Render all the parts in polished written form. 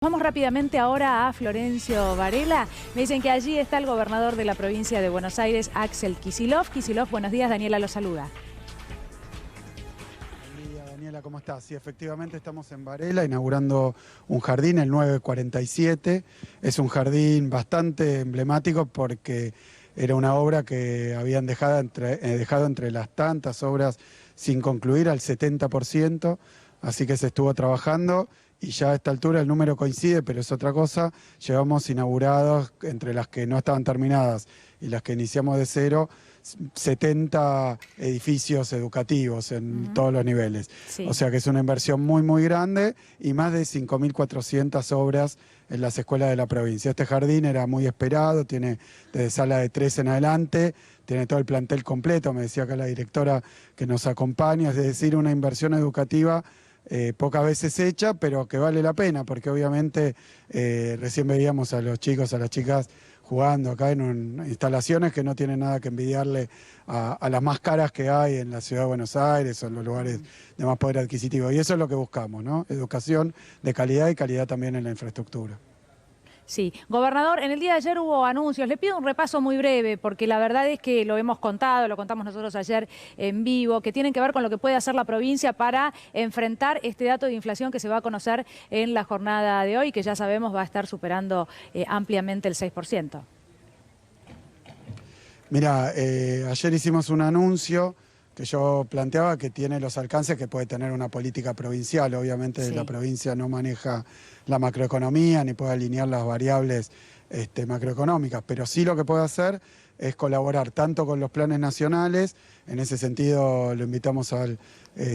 Vamos rápidamente ahora a Florencio Varela. Me dicen que allí está el gobernador de la provincia de Buenos Aires, Axel Kicillof. Kicillof, buenos días, Daniela lo saluda. Buen día, Daniela, ¿cómo estás? Sí, efectivamente estamos en Varela inaugurando un jardín, el 947. Es un jardín bastante emblemático porque era una obra que habían dejado entre las tantas obras sin concluir al 70%, así que se estuvo trabajando. Y ya a esta altura el número coincide, pero es otra cosa. Llevamos inaugurados, entre las que no estaban terminadas y las que iniciamos de cero, 70 edificios educativos en todos los niveles. Sí. O sea que es una inversión muy, muy grande y más de 5.400 obras en las escuelas de la provincia. Este jardín era muy esperado, tiene desde sala de 3 en adelante, tiene todo el plantel completo, me decía acá la directora que nos acompaña, es decir, una inversión educativa pocas veces hecha, pero que vale la pena, porque obviamente recién veíamos a los chicos, a las chicas jugando acá en instalaciones que no tienen nada que envidiarle a las más caras que hay en la ciudad de Buenos Aires o en los lugares de más poder adquisitivo. Y eso es lo que buscamos, ¿no? Educación de calidad y calidad también en la infraestructura. Sí, gobernador, en el día de ayer hubo anuncios. Le pido un repaso muy breve, porque la verdad es que lo hemos contado, lo contamos nosotros ayer en vivo, que tienen que ver con lo que puede hacer la provincia para enfrentar este dato de inflación que se va a conocer en la jornada de hoy, que ya sabemos va a estar superando ampliamente el 6%. Mira, ayer hicimos un anuncio que yo planteaba que tiene los alcances que puede tener una política provincial. Obviamente Sí. la provincia no maneja la macroeconomía ni puede alinear las variables macroeconómicas, pero sí lo que puede hacer es colaborar tanto con los planes nacionales. En ese sentido lo invitamos al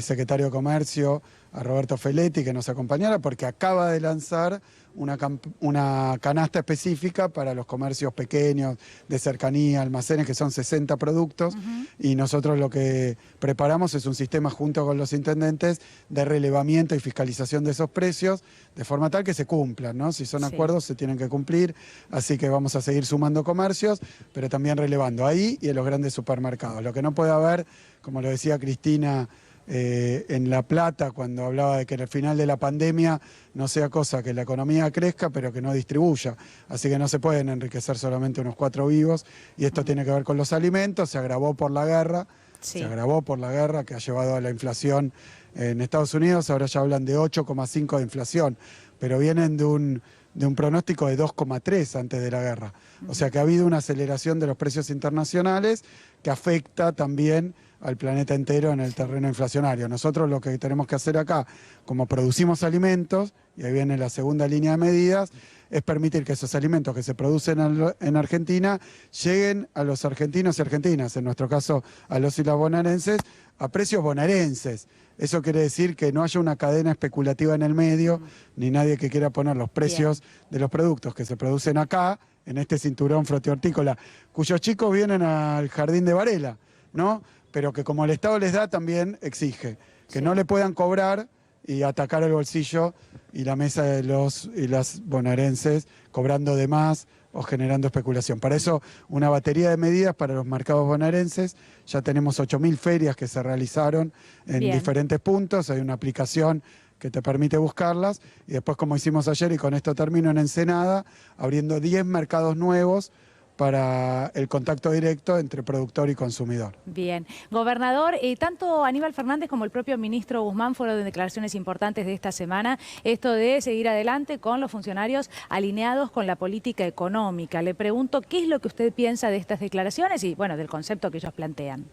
secretario de Comercio, a Roberto Feletti, que nos acompañara, porque acaba de lanzar una canasta específica para los comercios pequeños, de cercanía, almacenes, que son 60 productos, y nosotros lo que preparamos es un sistema junto con los intendentes de relevamiento y fiscalización de esos precios, de forma tal que se cumplan, ¿no? Si son acuerdos se tienen que cumplir, así que vamos a seguir sumando comercios, pero también relevando ahí y en los grandes supermercados. Lo que no puede haber, como lo decía Cristina, en La Plata, cuando hablaba de que al final de la pandemia no sea cosa que la economía crezca, pero que no distribuya. Así que no se pueden enriquecer solamente unos 4 vivos, y esto tiene que ver con los alimentos. Se agravó por la guerra, que ha llevado a la inflación en Estados Unidos. Ahora ya hablan de 8,5 de inflación, pero vienen de un pronóstico de 2,3 antes de la guerra. O sea que ha habido una aceleración de los precios internacionales que afecta también al planeta entero en el terreno inflacionario. Nosotros lo que tenemos que hacer acá, como producimos alimentos, y ahí viene la segunda línea de medidas, es permitir que esos alimentos que se producen en Argentina lleguen a los argentinos y argentinas, en nuestro caso a los y las bonaerenses, a precios bonaerenses. Eso quiere decir que no haya una cadena especulativa en el medio, ni nadie que quiera poner los precios de los productos que se producen acá, en este cinturón frutihortícola, cuyos chicos vienen al jardín de Varela, ¿no? Pero que como el Estado les da, también exige que no le puedan cobrar y atacar el bolsillo y la mesa de los y las bonaerenses cobrando de más o generando especulación. Para eso, una batería de medidas para los mercados bonaerenses. Ya tenemos 8.000 ferias que se realizaron en diferentes puntos. Hay una aplicación que te permite buscarlas. Y después, como hicimos ayer, y con esto termino, en Ensenada, abriendo 10 mercados nuevos para el contacto directo entre productor y consumidor. Bien. Gobernador, tanto Aníbal Fernández como el propio ministro Guzmán fueron de declaraciones importantes de esta semana, esto de seguir adelante con los funcionarios alineados con la política económica. Le pregunto, ¿qué es lo que usted piensa de estas declaraciones y, bueno, del concepto que ellos plantean?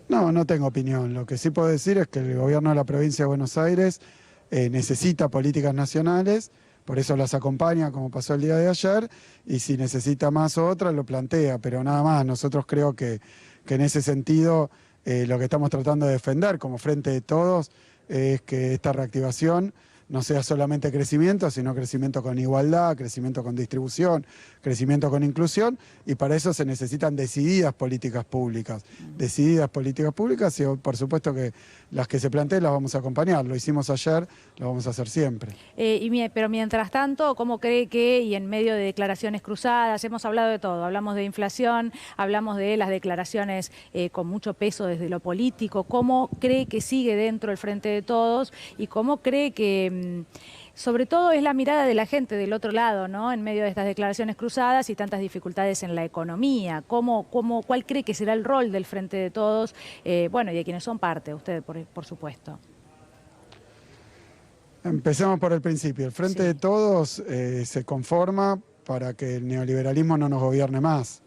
No tengo opinión. Lo que sí puedo decir es que el gobierno de la provincia de Buenos Aires necesita políticas nacionales. Por eso las acompaña, como pasó el día de ayer, y si necesita más o otra, lo plantea, pero nada más. Nosotros creo que en ese sentido lo que estamos tratando de defender como Frente de Todos es que esta reactivación no sea solamente crecimiento, sino crecimiento con igualdad, crecimiento con distribución, crecimiento con inclusión, y para eso se necesitan decididas políticas públicas. Decididas políticas públicas, y por supuesto que las que se planteen las vamos a acompañar. Lo hicimos ayer, lo vamos a hacer siempre. Pero mientras tanto, ¿cómo cree que, y en medio de declaraciones cruzadas, hemos hablado de todo? Hablamos de inflación, hablamos de las declaraciones con mucho peso desde lo político. ¿Cómo cree que sigue dentro del Frente de Todos y cómo cree que sobre todo es la mirada de la gente del otro lado, ¿no? En medio de estas declaraciones cruzadas y tantas dificultades en la economía. ¿Cuál cree que será el rol del Frente de Todos? Bueno, y de quienes son parte, usted, por supuesto. Empecemos por el principio. El Frente de Todos se conforma para que el neoliberalismo no nos gobierne más.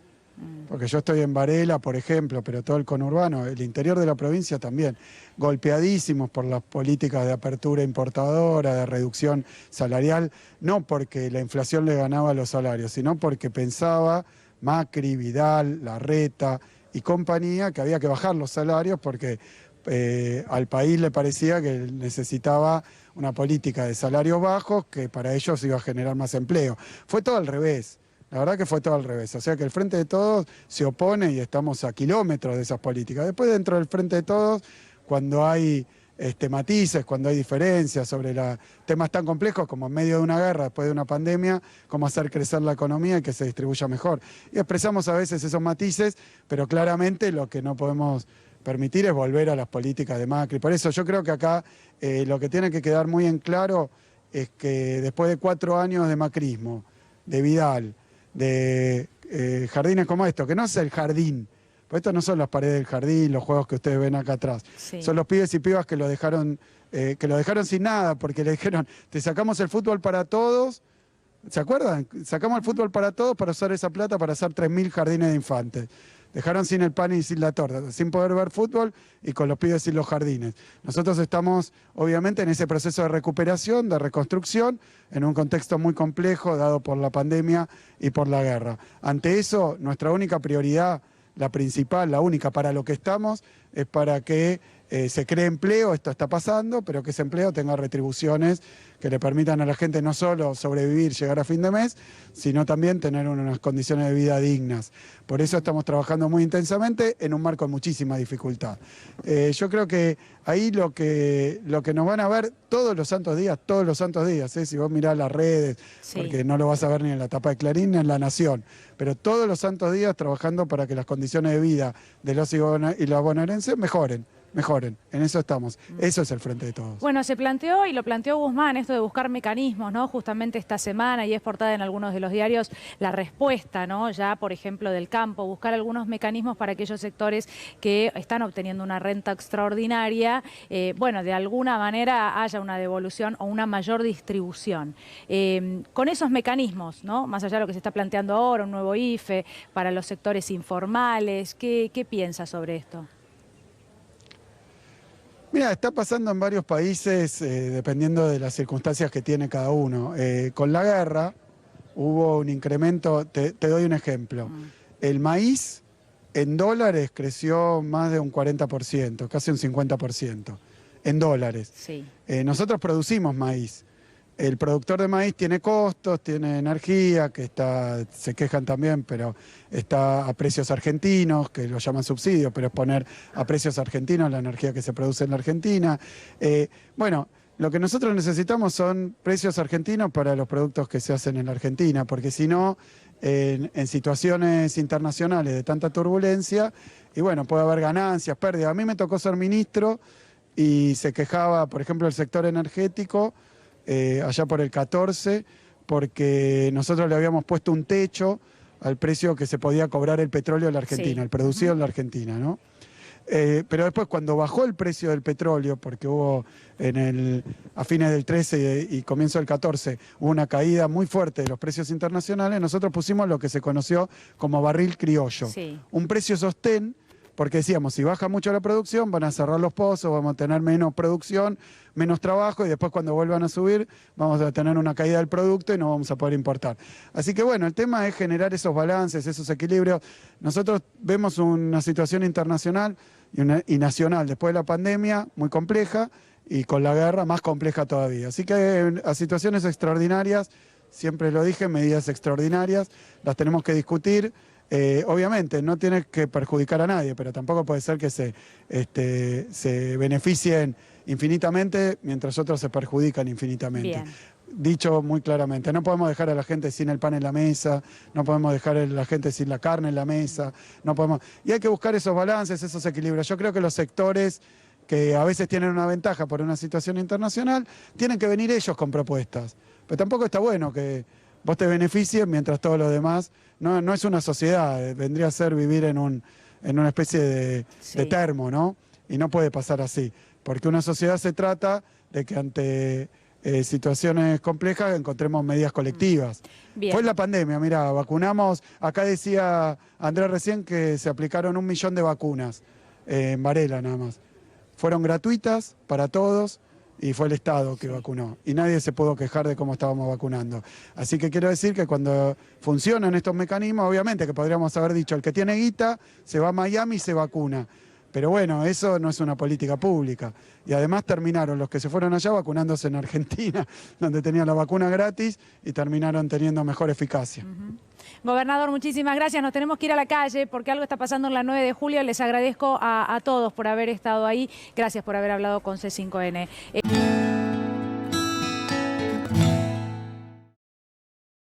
Porque yo estoy en Varela, por ejemplo, pero todo el conurbano, el interior de la provincia también, golpeadísimos por las políticas de apertura importadora, de reducción salarial, no porque la inflación le ganaba a los salarios, sino porque pensaba Macri, Vidal, Larreta y compañía que había que bajar los salarios porque al país le parecía que necesitaba una política de salarios bajos que para ellos iba a generar más empleo. Fue todo al revés. La verdad que fue todo al revés. O sea que el Frente de Todos se opone y estamos a kilómetros de esas políticas. Después dentro del Frente de Todos, cuando hay matices, cuando hay diferencias sobre temas tan complejos como en medio de una guerra, después de una pandemia, cómo hacer crecer la economía y que se distribuya mejor. Y expresamos a veces esos matices, pero claramente lo que no podemos permitir es volver a las políticas de Macri. Por eso yo creo que acá lo que tiene que quedar muy en claro es que después de 4 años de macrismo, de Vidal, de jardines como esto, que no es el jardín, porque esto no son las paredes del jardín, los juegos que ustedes ven acá atrás, son los pibes y pibas que lo dejaron sin nada, porque le dijeron, te sacamos el fútbol para todos, ¿se acuerdan? Sacamos el fútbol para todos para usar esa plata para hacer 3.000 jardines de infantes. Dejaron sin el pan y sin la torta, sin poder ver fútbol y con los pibes sin los jardines. Nosotros estamos, obviamente, en ese proceso de recuperación, de reconstrucción, en un contexto muy complejo dado por la pandemia y por la guerra. Ante eso, nuestra única prioridad, la principal, la única para lo que estamos, es para que se cree empleo, esto está pasando, pero que ese empleo tenga retribuciones que le permitan a la gente no solo sobrevivir, llegar a fin de mes, sino también tener unas condiciones de vida dignas. Por eso estamos trabajando muy intensamente en un marco de muchísima dificultad. Yo creo que ahí lo que nos van a ver todos los santos días, si vos mirás las redes, porque no lo vas a ver ni en la tapa de Clarín ni en La Nación, pero todos los santos días trabajando para que las condiciones de vida de los y las bonaerenses mejoren. En eso estamos. Eso es el Frente de Todos. Bueno, se planteó y lo planteó Guzmán, esto de buscar mecanismos, ¿no? Justamente esta semana, y es portada en algunos de los diarios, la respuesta, ¿no? Ya, por ejemplo, del campo, buscar algunos mecanismos para aquellos sectores que están obteniendo una renta extraordinaria, bueno, de alguna manera haya una devolución o una mayor distribución. Con esos mecanismos, ¿no? Más allá de lo que se está planteando ahora, un nuevo IFE para los sectores informales, ¿qué piensa sobre esto? Mira, está pasando en varios países dependiendo de las circunstancias que tiene cada uno. Con la guerra hubo un incremento, te doy un ejemplo. El maíz en dólares creció más de un 40%, casi un 50%, en dólares. Sí. Nosotros producimos maíz. El productor de maíz tiene costos, tiene energía, que se quejan también, pero está a precios argentinos, que lo llaman subsidios, pero es poner a precios argentinos la energía que se produce en la Argentina. Bueno, lo que nosotros necesitamos son precios argentinos para los productos que se hacen en la Argentina, porque si no, en situaciones internacionales de tanta turbulencia, y bueno, puede haber ganancias, pérdidas. A mí me tocó ser ministro y se quejaba, por ejemplo, el sector energético, allá por el 14, porque nosotros le habíamos puesto un techo al precio que se podía cobrar el petróleo en la Argentina, el producido en la Argentina, ¿no? Pero después cuando bajó el precio del petróleo, porque hubo a fines del 13 y comienzo del 14, hubo una caída muy fuerte de los precios internacionales, nosotros pusimos lo que se conoció como barril criollo, un precio sostén, porque decíamos, si baja mucho la producción, van a cerrar los pozos, vamos a tener menos producción, menos trabajo, y después cuando vuelvan a subir, vamos a tener una caída del producto y no vamos a poder importar. Así que bueno, el tema es generar esos balances, esos equilibrios. Nosotros vemos una situación internacional y nacional después de la pandemia muy compleja, y con la guerra más compleja todavía. Así que a situaciones extraordinarias, siempre lo dije, medidas extraordinarias, las tenemos que discutir. Obviamente no tiene que perjudicar a nadie, pero tampoco puede ser que se beneficien infinitamente mientras otros se perjudican infinitamente. Bien. Dicho muy claramente, no podemos dejar a la gente sin el pan en la mesa, no podemos dejar a la gente sin la carne en la mesa, no podemos. Y hay que buscar esos balances, esos equilibrios. Yo creo que los sectores que a veces tienen una ventaja por una situación internacional, tienen que venir ellos con propuestas. Pero tampoco está bueno que vos te beneficies mientras todos los demás... No es una sociedad, vendría a ser vivir en una especie de termo, ¿no? Y no puede pasar así, porque una sociedad se trata de que ante situaciones complejas encontremos medidas colectivas. Bien. Fue la pandemia, mira, vacunamos, acá decía Andrés recién que se aplicaron 1 millón de vacunas en Varela nada más. Fueron gratuitas para todos y fue el Estado que vacunó. Y nadie se pudo quejar de cómo estábamos vacunando. Así que quiero decir que cuando funcionan estos mecanismos, obviamente que podríamos haber dicho, el que tiene guita se va a Miami y se vacuna. Pero bueno, eso no es una política pública. Y además terminaron los que se fueron allá vacunándose en Argentina, donde tenían la vacuna gratis y terminaron teniendo mejor eficacia. Gobernador, muchísimas gracias. Nos tenemos que ir a la calle porque algo está pasando en la 9 de julio. Les agradezco a todos por haber estado ahí. Gracias por haber hablado con C5N.